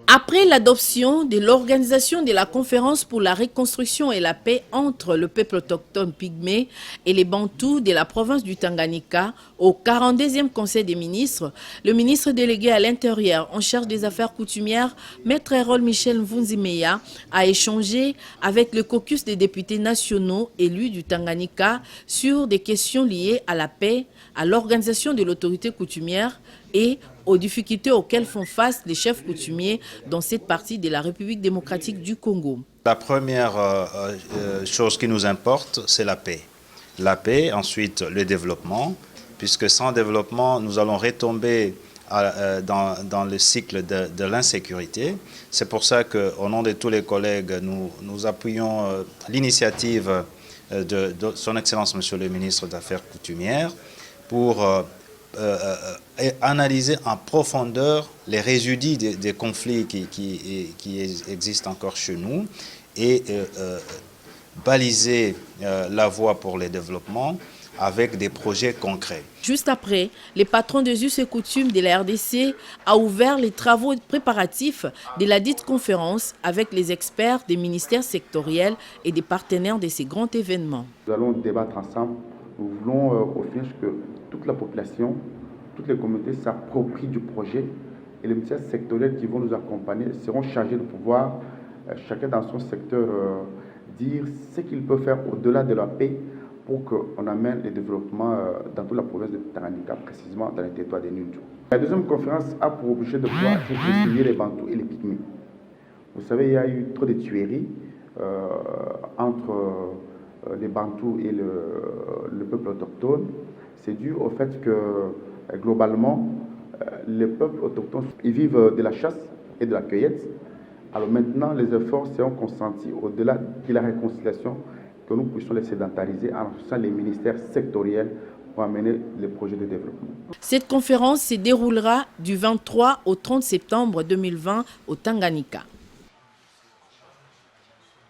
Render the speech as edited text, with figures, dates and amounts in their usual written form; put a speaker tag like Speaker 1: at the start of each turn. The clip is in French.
Speaker 1: Après l'adoption de l'organisation de la conférence pour la reconstruction et la paix entre le peuple autochtone pygmée et les Bantous de la province du Tanganyika au 42e Conseil des ministres, le ministre délégué à l'Intérieur en charge des affaires coutumières, Maître Erol Michel Mvunzimeya, a échangé avec le caucus des députés nationaux élus du Tanganyika sur des questions liées à la paix, à l'organisation de l'autorité coutumière et aux difficultés auxquelles font face les chefs coutumiers dans cette partie de la République démocratique du Congo.
Speaker 2: La première chose qui nous importe, c'est la paix. La paix, ensuite le développement, puisque sans développement, nous allons retomber dans le cycle de l'insécurité. C'est pour ça qu'au nom de tous les collègues, nous appuyons l'initiative de Son Excellence Monsieur le ministre des Affaires coutumières pour analyser en profondeur les résidus des conflits qui existent encore chez nous et baliser la voie pour le développement avec des projets concrets.
Speaker 1: Juste après, les patrons des us et coutumes de la RDC a ouvert les travaux préparatifs de la dite conférence avec les experts des ministères sectoriels et des partenaires de ces grands événements.
Speaker 3: Nous allons débattre ensemble. Nous voulons au final que toute la population, toutes les communautés s'approprient du projet et les ministères sectoriels qui vont nous accompagner seront chargés de pouvoir, chacun dans son secteur, dire ce qu'il peut faire au-delà de la paix pour qu'on amène le développement dans toute la province de Tanganyika, précisément dans les territoires des Nundu. La deuxième conférence a pour objet de pouvoir réconcilier les Bantous et les Pygmées. Vous savez, il y a eu trop de tueries entre les Bantous et le peuple autochtone. C'est dû au fait que, globalement, les peuples autochtones ils vivent de la chasse et de la cueillette. Alors maintenant, les efforts seront consentis au-delà de la réconciliation que nous puissions les sédentariser en faisant les ministères sectoriels pour amener les projets de développement.
Speaker 1: Cette conférence se déroulera du 23 au 30 septembre 2020 au Tanganyika.